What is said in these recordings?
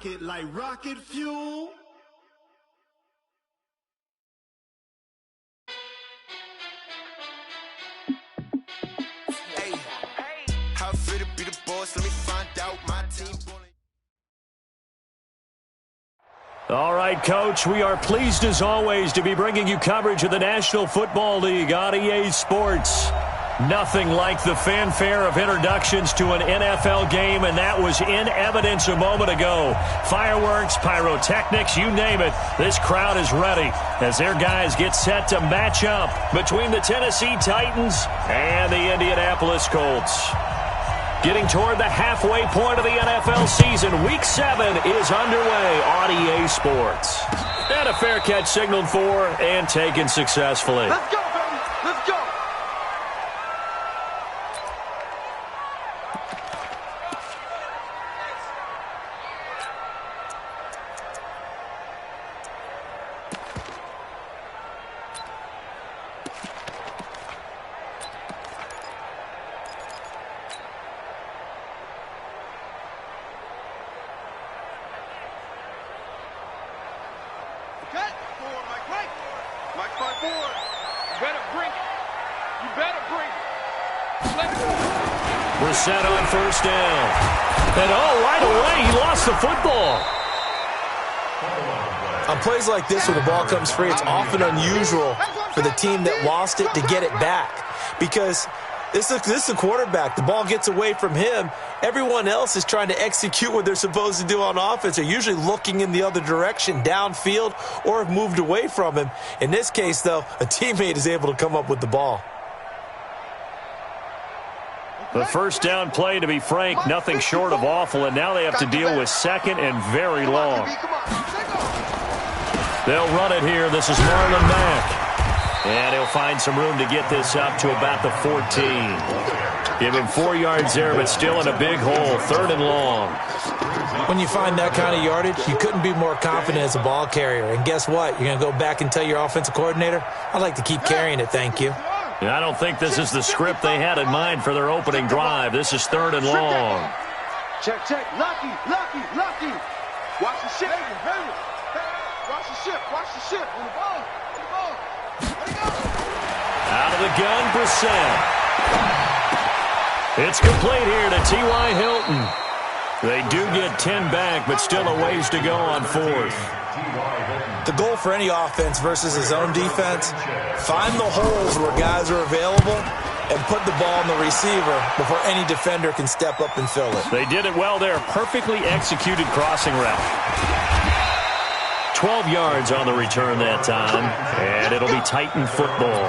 it like rocket fuel. Hey, how fit to be the boss? Let me find out my team. All right, Coach, we are pleased as always to be bringing you coverage of the National Football League on EA Sports. Nothing like the fanfare of introductions to an NFL game, and that was in evidence a moment ago. Fireworks, pyrotechnics, you name it. This crowd is ready as their guys get set to match up between the Tennessee Titans and the Indianapolis Colts. Getting toward the halfway point of the NFL season, Week 7 is underway on EA Sports. And a fair catch signaled for and taken successfully. Let's go, baby. Let's go. We're set on first down. And right away, he lost the football. On plays like this, when the ball comes free, it's often unusual for the team that lost it to get it back. Because this is the quarterback. The ball gets away from him. Everyone else is trying to execute what they're supposed to do on offense. They're usually looking in the other direction, downfield, or have moved away from him. In this case, though, a teammate is able to come up with the ball. The first down play, to be frank, nothing short of awful, and now they have to deal with second and very long. They'll run it here. This is Marlon Mack. And he'll find some room to get this up to about the 14. Give him 4 yards there, but still in a big hole, 3rd and long. When you find that kind of yardage, you couldn't be more confident as a ball carrier. And guess what? You're going to go back and tell your offensive coordinator, I'd like to keep carrying it, thank you. I don't think this is the script they had in mind for their opening drive. This is 3rd and long. Check. Lucky. Watch the ship. Hey. Watch the ship. On the ball. Let it go. Out of the gun, Brissett. It's complete here to T.Y. Hilton. They do get 10 back, but still a ways to go on 4th. The goal for any offense versus his own defense, find the holes where guys are available and put the ball on the receiver before any defender can step up and fill it. They did it well there. Perfectly executed crossing route. 12 yards on the return that time, and it'll be Titan football.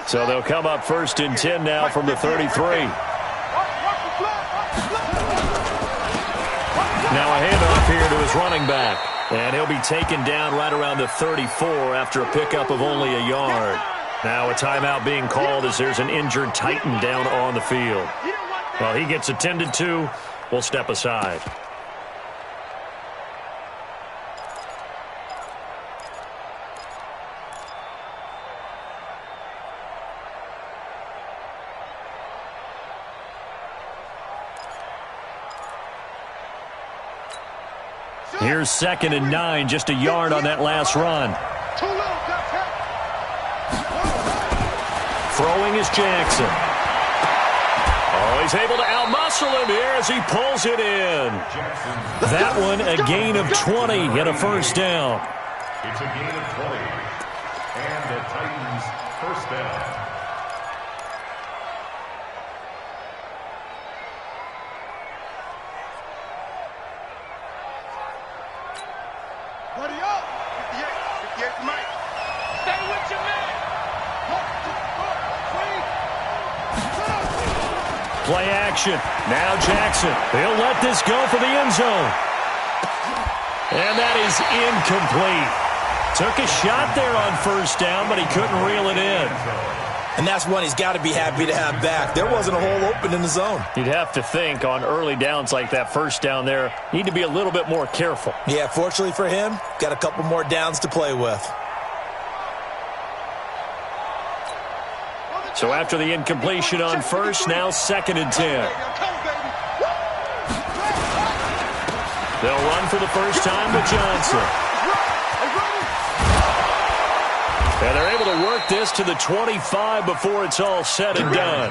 So they'll come up 1st and 10 now from the 33. Now a handoff here to his running back. And he'll be taken down right around the 34 after a pickup of only a yard. Now a timeout being called as there's an injured Titan down on the field. Well, he gets attended to. We'll step aside. Here's 2nd and 9, just a yard on that last run. Throwing is Jackson. Oh, he's able to outmuscle him here as he pulls it in. That one, a gain of 20 and a first down. It's a gain of 20. And the Titans' first down. Buddy up! 58 Mike. Stay with your man! Play action. Now Jackson. He'll let this go for the end zone. And that is incomplete. Took a shot there on first down, but he couldn't reel it in. And that's one he's got to be happy to have back. There wasn't a hole open in the zone. You'd have to think on early downs like that first down there, need to be a little bit more careful. Yeah, fortunately for him, got a couple more downs to play with. So after the incompletion on first, now 2nd and 10. They'll run for the first time with Johnson. And they're able to work this to the 25 before it's all said and done.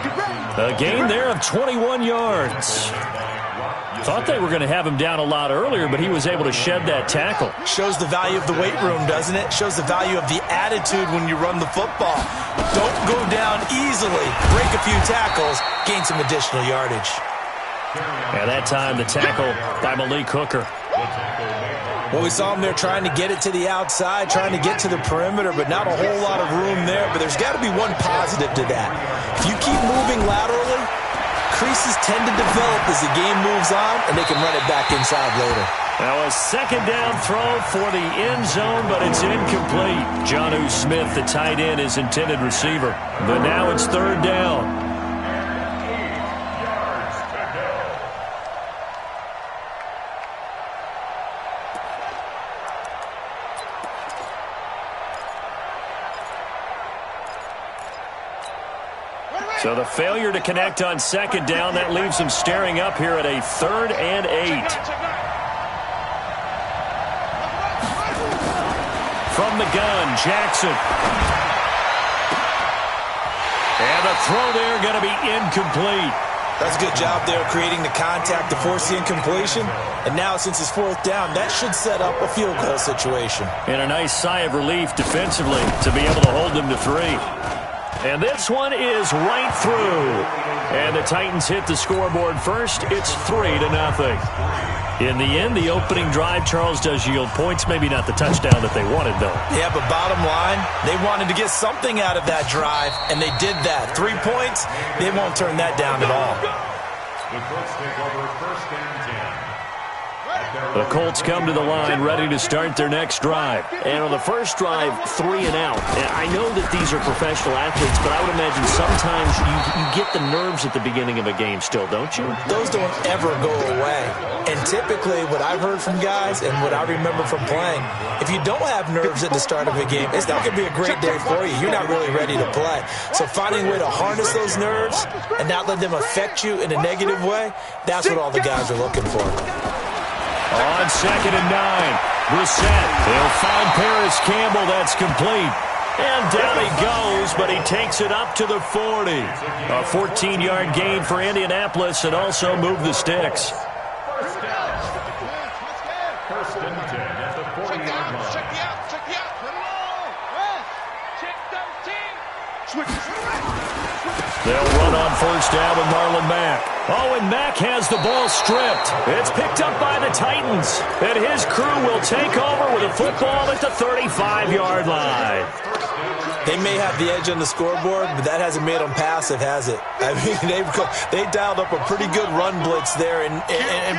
A gain there of 21 yards. Thought they were going to have him down a lot earlier, but he was able to shed that tackle. Shows the value of the weight room, doesn't it? Shows the value of the attitude when you run the football. Don't go down easily. Break a few tackles. Gain some additional yardage. And that time, the tackle by Malik Hooker. Well, we saw him there trying to get it to the outside, trying to get to the perimeter, but not a whole lot of room there. But there's got to be one positive to that. If you keep moving laterally, creases tend to develop as the game moves on, and they can run it back inside later. Now a 2nd down throw for the end zone, but it's incomplete. Jonnu Smith, the tight end, is intended receiver. But now it's 3rd down. So the failure to connect on 2nd down, that leaves them staring up here at a 3rd and 8. From the gun, Jackson. And the throw there going to be incomplete. That's a good job there creating the contact to force the incompletion. And now since it's 4th down, that should set up a field goal situation. And a nice sigh of relief defensively to be able to hold them to 3. And this one is right through. And the Titans hit the scoreboard first. It's 3-0. In the end, the opening drive, Charles, does yield points. Maybe not the touchdown that they wanted, though. Yeah, but bottom line, they wanted to get something out of that drive, and they did that. 3 points, they won't turn that down at all. The Colts take over 1st and 10. The Colts come to the line ready to start their next drive. And on the first drive, 3 and out. And I know that these are professional athletes, but I would imagine sometimes you get the nerves at the beginning of a game still, don't you? Those don't ever go away. And typically what I've heard from guys and what I remember from playing, if you don't have nerves at the start of a game, it's not going to be a great day for you. You're not really ready to play. So finding a way to harness those nerves and not let them affect you in a negative way, that's what all the guys are looking for. On 2nd and 9, Brissett. He'll find Paris Campbell. That's complete. And down he goes, but he takes it up to the 40. A 14-yard gain for Indianapolis and also move the sticks. 1st down. 1st and 10 at the 40-yard line. Check the out. Put it on. They'll run on 1st down with Marlon Mack. Oh, and Mack has the ball stripped. It's picked up by the Titans. And his crew will take over with a football at the 35-yard line. They may have the edge on the scoreboard, but that hasn't made them passive, has it? I mean, they dialed up a pretty good run blitz there. And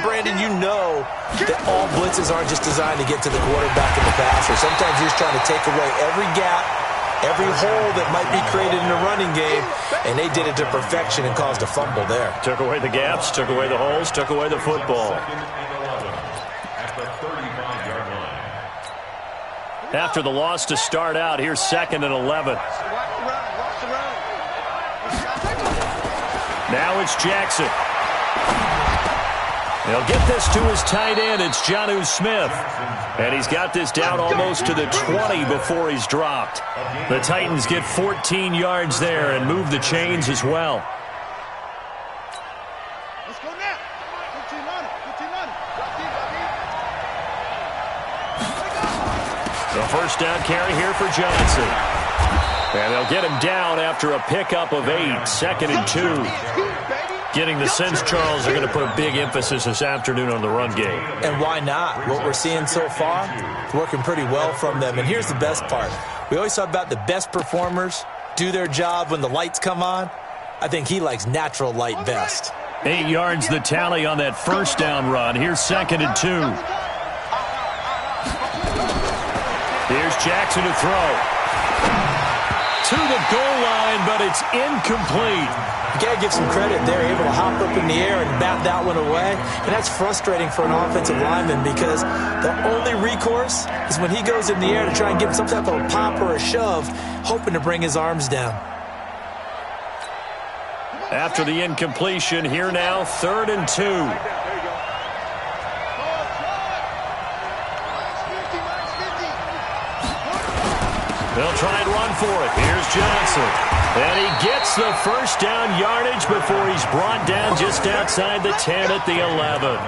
Brandon, you know that all blitzes aren't just designed to get to the quarterback and the passer. Sometimes you're just trying to take away every gap, every hole that might be created in a running game, and they did it to perfection and caused a fumble there. Took away the gaps, took away the holes, took away the football. At the 35-yard line. After the loss to start out, here's 2nd and 11. Now it's Jackson. He'll get this to his tight end. It's Jonnu Smith. And he's got this down almost to the 20 before he's dropped. The Titans get 14 yards there and move the chains as well. Let's go now. 15 on it. The 1st down carry here for Johnson. And they'll get him down after a pickup of 8. 2nd and 2. Getting the sense, Charles, they're going to put a big emphasis this afternoon on the run game. And why not? What we're seeing so far, working pretty well from them. And here's the best part. We always talk about the best performers do their job when the lights come on. I think he likes natural light best. 8 yards the tally on that 1st down run. Here's 2nd and 2. Here's Jackson to throw. To the goal line, but it's incomplete. You got to give some credit. They're able to hop up in the air and bat that one away. And that's frustrating for an offensive lineman because the only recourse is when he goes in the air to try and give some type of a pop or a shove, hoping to bring his arms down. After the incompletion, here now, 3rd and 2. They'll try and run for it. Here's Johnson. And he gets the first down yardage before he's brought down just outside the 10 at the 11.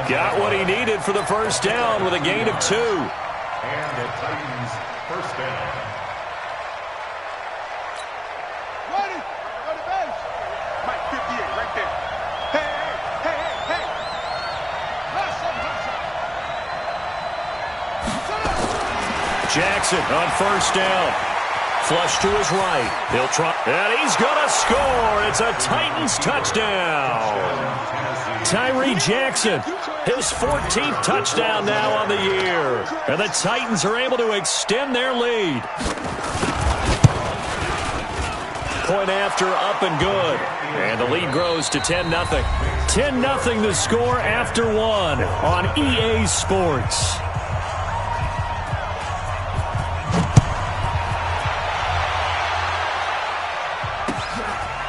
Got what he needed for the first down with a gain of 2. And the Titans first down. Ready? Ready, base. Mike 58 right there. Hey. Hustle. Jackson on first down. Flush to his right. He'll try. And he's going to score. It's a Titans touchdown. Tyree Jackson, his 14th touchdown now on the year. And the Titans are able to extend their lead. Point after, up and good. And the lead grows to 10-0. 10-0 the score after 1 on EA Sports.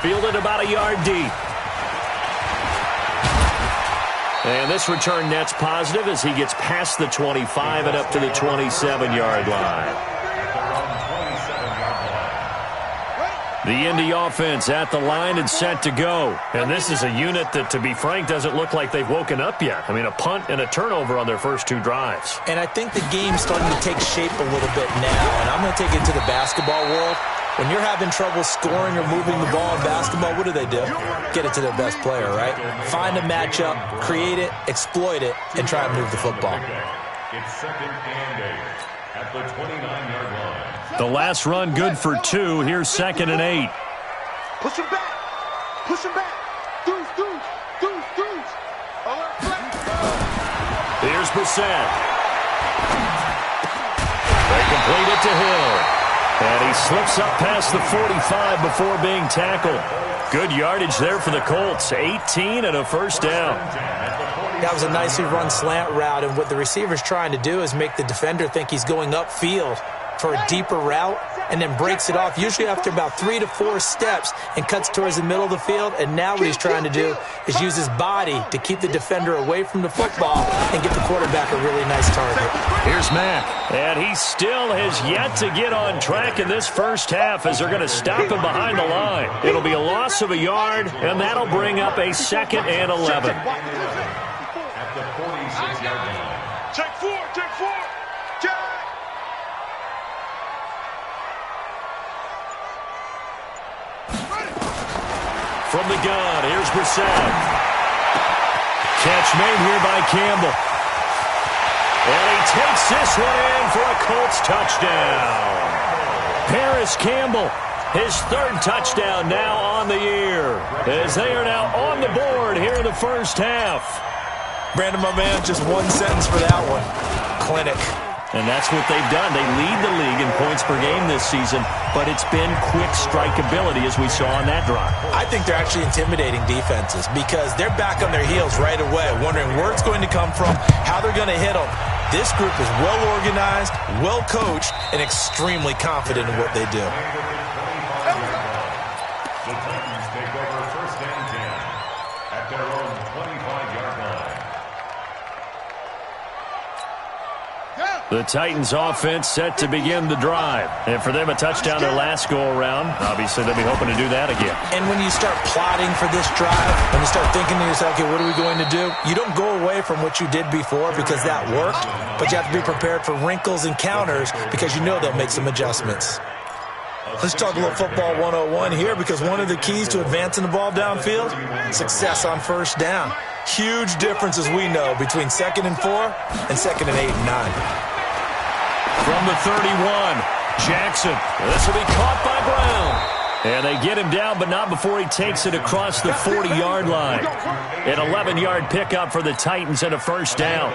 Fielded about a yard deep. And this return net's positive as he gets past the 25 and up to the 27-yard line. The Indy offense at the line and set to go. And this is a unit that, to be frank, doesn't look like they've woken up yet. I mean, a punt and a turnover on their first 2 drives. And I think the game's starting to take shape a little bit now. And I'm going to take it to the basketball world. When you're having trouble scoring or moving the ball in basketball, what do? Get it to their best player, right? Find a matchup, create it, exploit it, and try and move the football. It's 2nd and 8 at the 29-yard line. The last run good for 2. Here's 2nd and 8. Push him back. Deuce. Here's Bissett. They complete it to Hill. And he slips up past the 45 before being tackled. Good yardage there for the Colts. 18 and a first down. That was a nicely run slant route, and what the receiver's trying to do is make the defender think he's going upfield for a deeper route and then breaks it off, usually after about 3 to 4 steps, and cuts towards the middle of the field. And now what he's trying to do is use his body to keep the defender away from the football and get the quarterback a really nice target. Here's Mack, and he still has yet to get on track in this first half as they're going to stop him behind the line. It'll be a loss of a yard, and that'll bring up a 2nd and 11. At the 46-yard line. Check 4. From the gun, here's Brissett. Catch made here by Campbell. And he takes this one in for a Colts touchdown. Paris Campbell, his 3rd touchdown now on the year, as they are now on the board here in the first half. Brandon, my man, just one sentence for that one. Clinic. And that's what they've done. They lead the league in points per game this season, but it's been quick strikeability as we saw on that drive. I think they're actually intimidating defenses because they're back on their heels right away, wondering where it's going to come from, how they're going to hit them. This group is well organized, well coached, and extremely confident in what they do. The Titans take over 1st and 10 at their own 25-yard line. The Titans offense set to begin the drive. And for them, a touchdown their last go-around. Obviously, they'll be hoping to do that again. And when you start plotting for this drive, when you start thinking to yourself, okay, what are we going to do? You don't go away from what you did before because that worked, but you have to be prepared for wrinkles and counters because you know they'll make some adjustments. Let's talk a little football 101 here because one of the keys to advancing the ball downfield, success on first down. Huge difference, as we know, between 2nd and 4 and 2nd and 8 and 9. From the 31, Jackson. This will be caught by Brown. And they get him down, but not before he takes it across the 40-yard line. An 11-yard pickup for the Titans and a first down.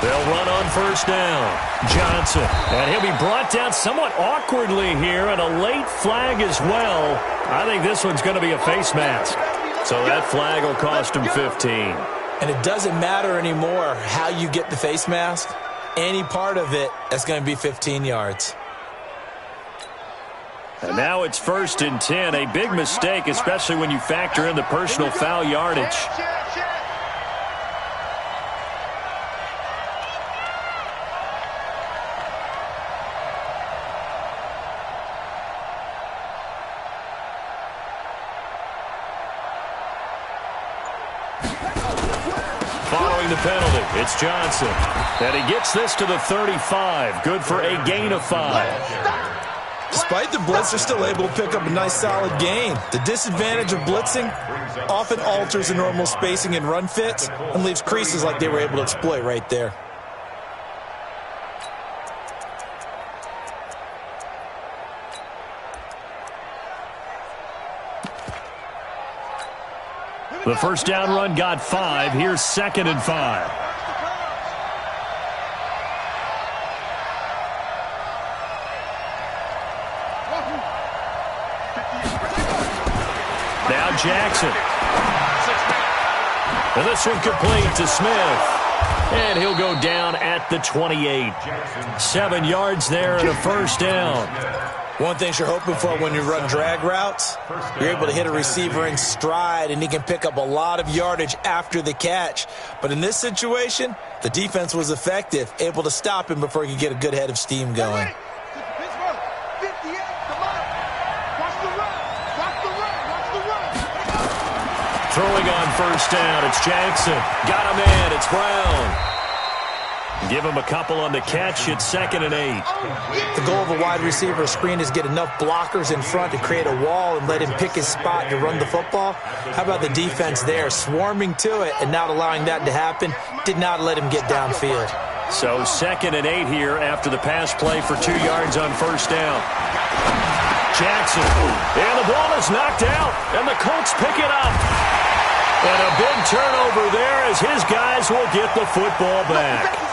They'll run on first down. Johnson. And he'll be brought down somewhat awkwardly here, and a late flag as well. I think this one's going to be a face mask. So that flag will cost him 15. And it doesn't matter anymore how you get the face mask. Any part of it, that's going to be 15 yards. And now it's 1st and 10. A big mistake, especially when you factor in the personal foul yardage. Following the penalty, it's Johnson. And he gets this to the 35. Good for a gain of 5. Despite the blitz, they're still able to pick up a nice solid gain. The disadvantage of blitzing often alters the normal spacing and run fits and leaves creases like they were able to exploit right there. The first down run got 5. Here's 2nd and 5. Now Jackson. And this one complete to Smith. And he'll go down at the 28. 7 yards there and a first down. One thing you're hoping for when you run drag routes, you're able to hit a receiver in stride, and he can pick up a lot of yardage after the catch. But in this situation, the defense was effective, able to stop him before he could get a good head of steam going. Throwing on first down, it's Jackson. Got him in, it's Brown. Give him a couple on the catch. It's 2nd and 8. The goal of a wide receiver screen is get enough blockers in front to create a wall and let him pick his spot to run the football. How about the defense there, swarming to it and not allowing that to happen? Did not let him get downfield. So 2nd and 8 here after the pass play for 2 yards on first down. Jackson, and the ball is knocked out, and the Colts pick it up. And a big turnover there as his guys will get the football back.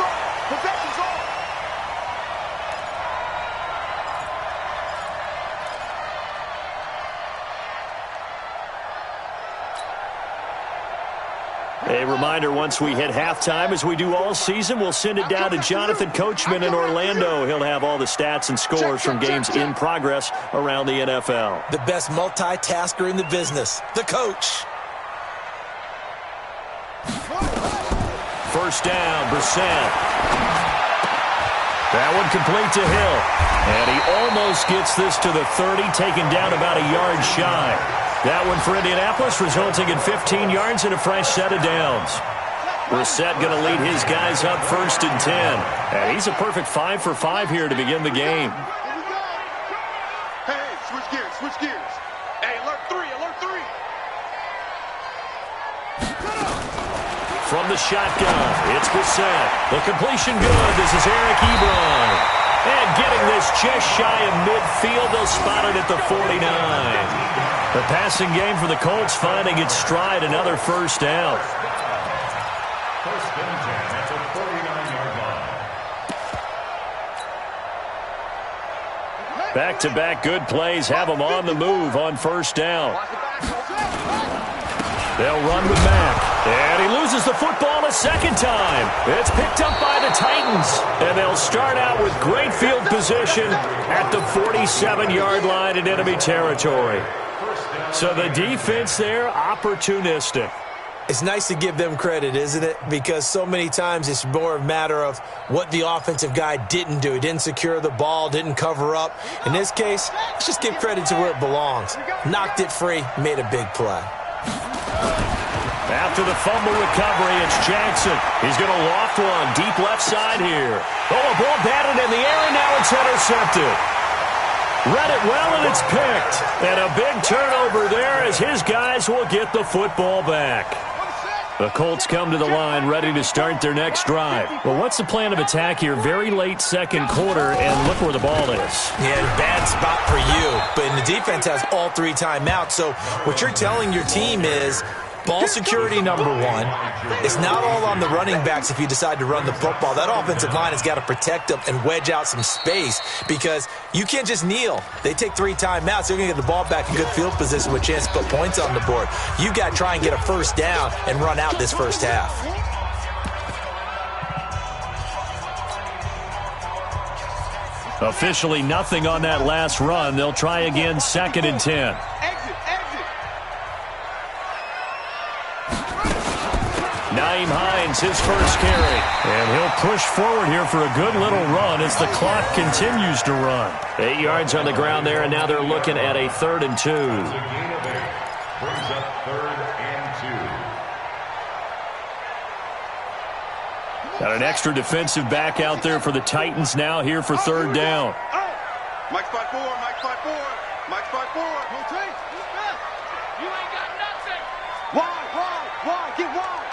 A reminder, once we hit halftime, as we do all season, we'll send it down to Jonathan Coachman in Orlando. He'll have all the stats and scores from games in progress around the NFL. The best multitasker in the business, the coach. First down, Brissett. That one complete to Hill. And he almost gets this to the 30, taken down about a yard shy. That one for Indianapolis, resulting in 15 yards and a fresh set of downs. Brissett going to lead his guys up 1st and 10. And he's a perfect 5 for 5 here to begin the game. Hey, switch gears, switch gears. Hey, alert 3, alert 3. From the shotgun, it's Brissett. The completion good. This is Eric Ebron. And getting this just shy of midfield, they'll spot it at the 49. The passing game for the Colts finding its stride, another first down. First and 10 at the 49-yard line. Back-to-back good plays have them on the move on first down. They'll run with Mack. And he loses the football a second time. It's picked up by the Titans. And they'll start out with great field position at the 47-yard line in enemy territory. So the defense there, opportunistic. It's nice to give them credit, isn't it? Because so many times it's more a matter of what the offensive guy didn't do. He didn't secure the ball, didn't cover up. In this case, let's just give credit to where it belongs. Knocked it free, made a big play. After the fumble recovery, it's Jackson. He's going to loft one deep left side here. Oh, a ball batted in the air, and now it's intercepted. Read it well, and it's picked. And a big turnover there as his guys will get the football back. The Colts come to the line ready to start their next drive. Well, what's the plan of attack here? Very late second quarter, and look where the ball is. Yeah, bad spot for you. But the defense has all 3 timeouts. So what you're telling your team is Ball security, number one. It's not all on the running backs if you decide to run the football. That offensive line has got to protect them and wedge out some space because you can't just kneel. They take 3 timeouts. They're going to get the ball back in good field position with a chance to put points on the board. You got to try and get a first down and run out this first half. Officially nothing on that last run. They'll try again, 2nd and 10. Naeem Hines, his first carry. And he'll push forward here for a good little run as the clock continues to run. 8 yards on the ground there, and now they're looking at a 3rd and 2. Brings up 3rd and 2. Got an extra defensive back out there for the Titans now here for 3rd down. Mike spot 4, Mike spot 4, Mike spot 4. Rotate. You ain't got nothing. Why? Get wide.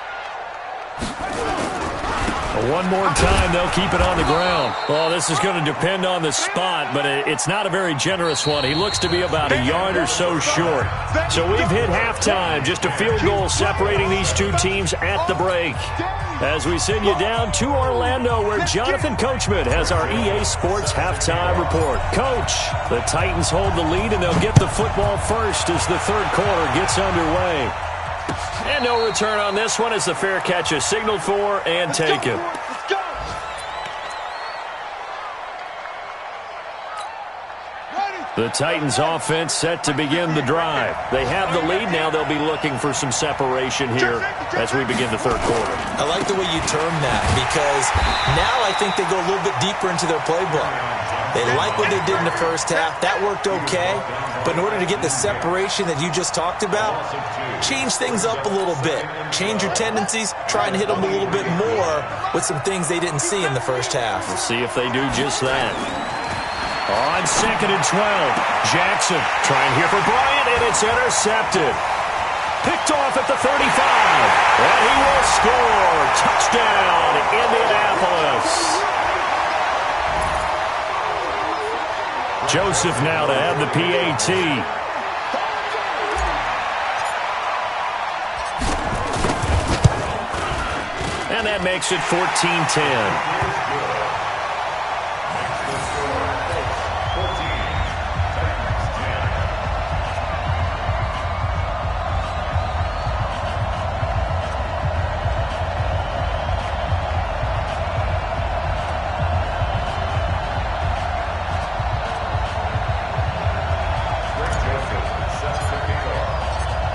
One more time, they'll keep it on the ground. Well, this is going to depend on the spot, but it's not a very generous one. He looks to be about a yard or so short. So we've hit halftime, just a field goal separating these two teams at the break. As we send you down to Orlando, where Jonathan Coachman has our EA Sports halftime report. Coach, the Titans hold the lead, and they'll get the football first as the 3rd quarter gets underway. And no return on this one as the fair catch is signaled for and taken. The Titans offense set to begin the drive. They have the lead. Now they'll be looking for some separation here as we begin the 3rd quarter. I like the way you term that because now I think they go a little bit deeper into their playbook. They like what they did in the first half. That worked okay. But in order to get the separation that you just talked about, change things up a little bit. Change your tendencies. Try and hit them a little bit more with some things they didn't see in the first half. We'll see if they do just that. On 2nd and 12, Jackson trying here for Bryant, and it's intercepted. Picked off at the 35, and he will score. Touchdown, Indianapolis. Joseph now to have the PAT. And that makes it 14-10.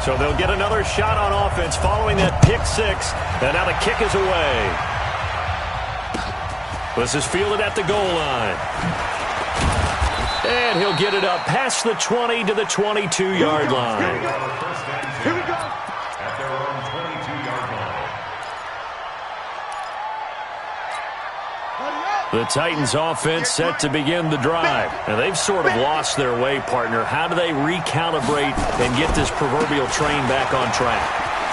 So they'll get another shot on offense following that pick 6. And now the kick is away. This is fielded at the goal line. And he'll get it up past the 20 to the 22-yard line. Here we go. At their own 22-yard line. The Titans offense set to begin the drive. And they've sort of lost their way, partner. How do they recalibrate and get this proverbial train back on track?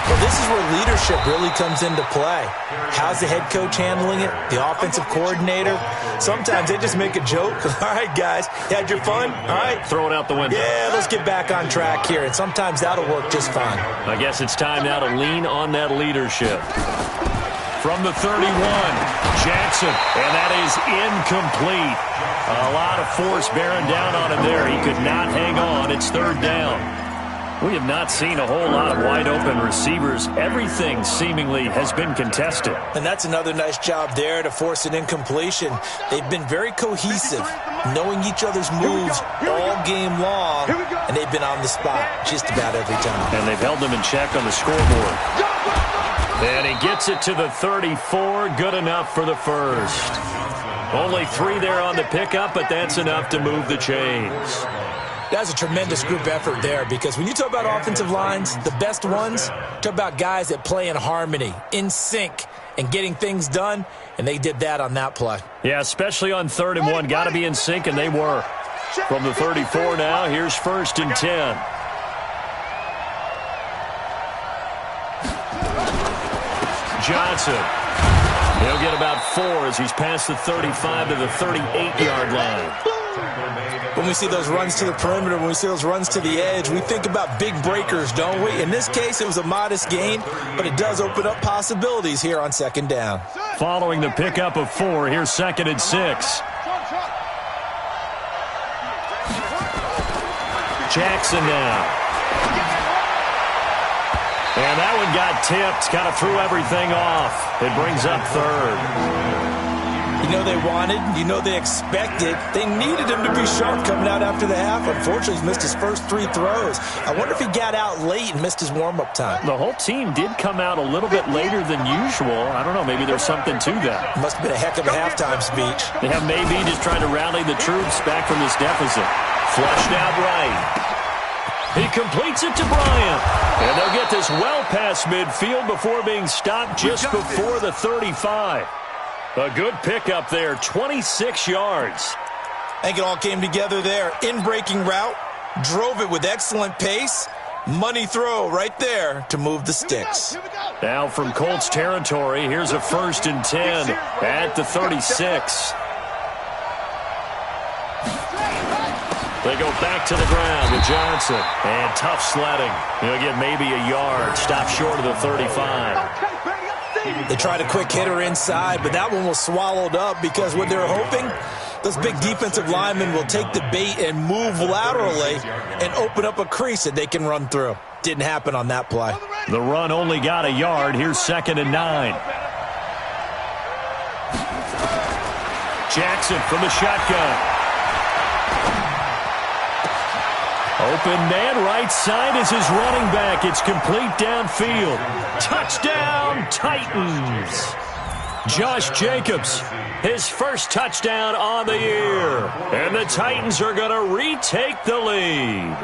Well, this is where leadership really comes into play. How's the head coach handling it? The offensive coordinator? Sometimes they just make a joke. All right, guys, you had your fun? All right. Throw it out the window. Yeah, let's get back on track here. And sometimes that'll work just fine. I guess it's time now to lean on that leadership. From the 31, Jackson, and that is incomplete. A lot of force bearing down on him there. He could not hang on. It's 3rd down. We have not seen a whole lot of wide-open receivers. Everything seemingly has been contested. And that's another nice job there to force an incompletion. They've been very cohesive, knowing each other's moves all game long, and they've been on the spot just about every time. And they've held them in check on the scoreboard. And he gets it to the 34. Good enough for the first. Only 3 there on the pickup, but that's enough to move the chains. That's a tremendous group effort there because when you talk about offensive lines, the best ones, talk about guys that play in harmony, in sync, and getting things done, and they did that on that play. Yeah, especially on 3rd and 1. Got to be in sync, and they were. From the 34 now, here's 1st and 10. Johnson. He'll get about 4 as he's past the 35 to the 38-yard line. When we see those runs to the perimeter, when we see those runs to the edge, we think about big breakers, don't we? In this case, it was a modest gain, but it does open up possibilities here on second down. Following the pickup of 4, here's 2nd and 6. Jackson now. And that one got tipped, kind of threw everything off. It brings up 3rd. You know they wanted, you know they expected. They needed him to be sharp coming out after the half. Unfortunately, he's missed his first 3 throws. I wonder if he got out late and missed his warm-up time. The whole team did come out a little bit later than usual. I don't know, maybe there's something to that. Must have been a heck of a halftime speech. Yeah, maybe just trying to rally the troops back from this deficit. Flushed out right. He completes it to Bryant. And they'll get this well past midfield before being stopped just before the 35. A good pickup there, 26 yards. I think it all came together there. In-breaking route, drove it with excellent pace. Money throw right there to move the sticks. Now from Colts territory, here's a 1st and 10 at the 36. They go back to the ground with Johnson. And tough sledding. He'll get maybe a yard. Stop short of the 35. They tried a quick hitter inside, but that one was swallowed up because what they're hoping, those big defensive linemen will take the bait and move laterally and open up a crease that they can run through. Didn't happen on that play. The run only got a yard. Here's 2nd and 9. Jackson from the shotgun. Open man, right side is his running back. It's complete downfield. Touchdown, Titans. Josh Jacobs, his first touchdown on the year. And the Titans are going to retake the lead.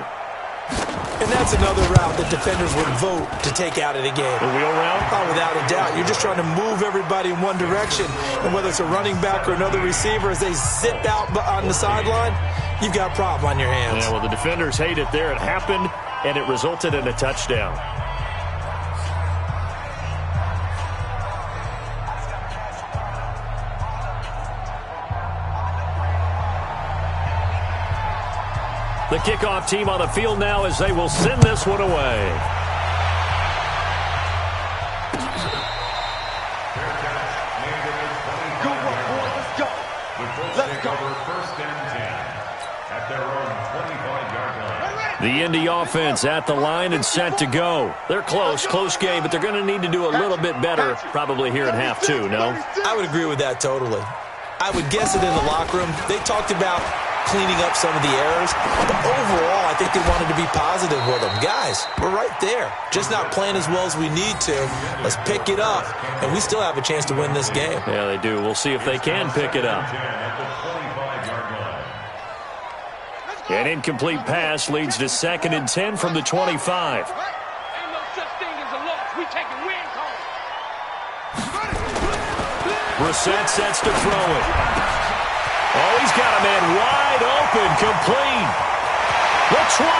And that's another route that defenders would vote to take out of the game. The wheel route? Oh, without a doubt. You're just trying to move everybody in one direction. And whether it's a running back or another receiver, as they zip out on the sideline, you've got a problem on your hands. Yeah, well, the defenders hate it there. It happened, and it resulted in a touchdown. The kickoff team on the field now as they will send this one away. The Indy offense at the line and set to go. They're close game, but they're going to need to do a little bit better probably here in half 2, no? I would agree with that totally. I would guess it in the locker room. They talked about cleaning up some of the errors, but overall, I think they wanted to be positive with them. Guys, we're right there. Just not playing as well as we need to. Let's pick it up, and we still have a chance to win this game. Yeah, they do. We'll see if they can pick it up. An incomplete pass leads to 2nd and 10 from the 25. Ain't no such thing as a loss. We taking win calls. Brissett sets to throw it. Oh, he's got a man wide open, complete. The 20.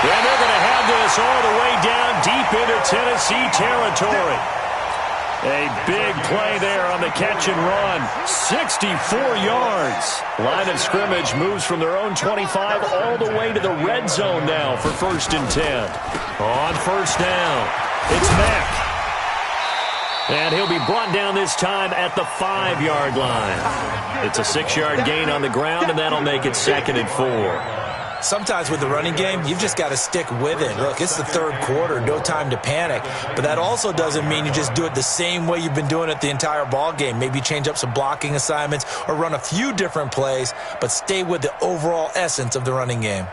And they're going to have this all the way down deep into Tennessee territory. A big play there on the catch and run. 64 yards. Line of scrimmage moves from their own 25 all the way to the red zone now for 1st and 10. On 1st down, it's Mack. And he'll be brought down this time at the 5-yard line. It's a 6-yard gain on the ground, and that'll make it 2nd and 4. Sometimes with the running game, you've just got to stick with it. Look, it's the 3rd quarter, no time to panic. But that also doesn't mean you just do it the same way you've been doing it the entire ball game. Maybe change up some blocking assignments or run a few different plays, but stay with the overall essence of the running game.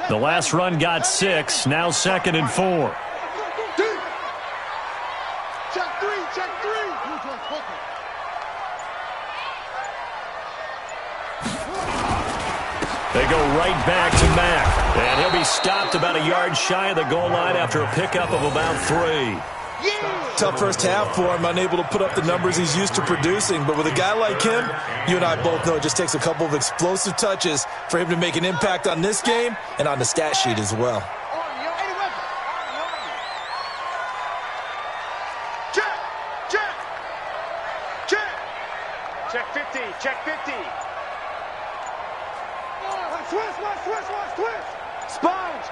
The last run got 6, now 2nd and 4. Check three. They go right back to Mack. And he'll be stopped about a yard shy of the goal line after a pickup of about 3. Tough first half for him, unable to put up the numbers he's used to producing. But with a guy like him, you and I both know it just takes a couple of explosive touches for him to make an impact on this game and on the stat sheet as well. Check 50. Check 50. Twist. Sponge.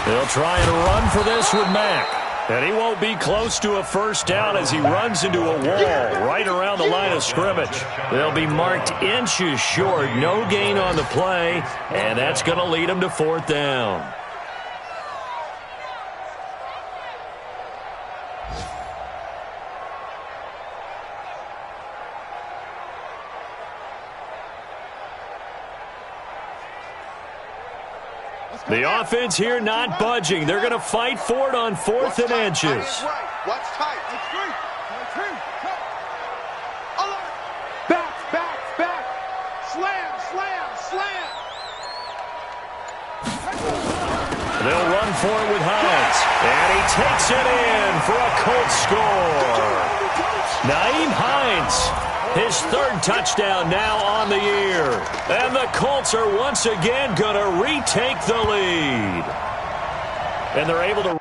They'll try and run for this with Mack. And he won't be close to a first down as he runs into a wall right around the line of scrimmage. They'll be marked inches short. No gain on the play, and that's going to lead them to fourth down. The offense here not budging. They're going to fight for it on 4th and inches. Watch tight. Back. Slam. They'll run for it with Hines. And he takes it in for a Colts score. Nyheim Hines, his 3rd touchdown now on the year. And the Colts are once again going to retake the lead. And they're able to...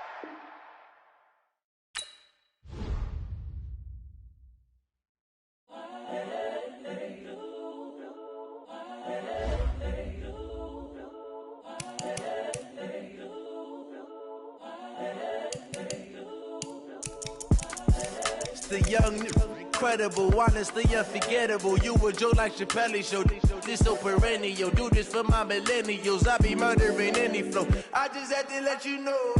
The young, incredible, honestly unforgettable. You a joke like Chappelle Show. This so perennial. Do this for my millennials. I be murdering any flow. I just had to let you know.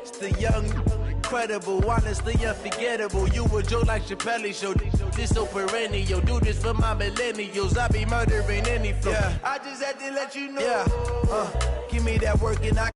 It's the young, incredible, honestly unforgettable. You a joke like Chappelle Show. This so perennial. Do this for my millennials. I be murdering any flow. I just had to let you know. Give me that work and I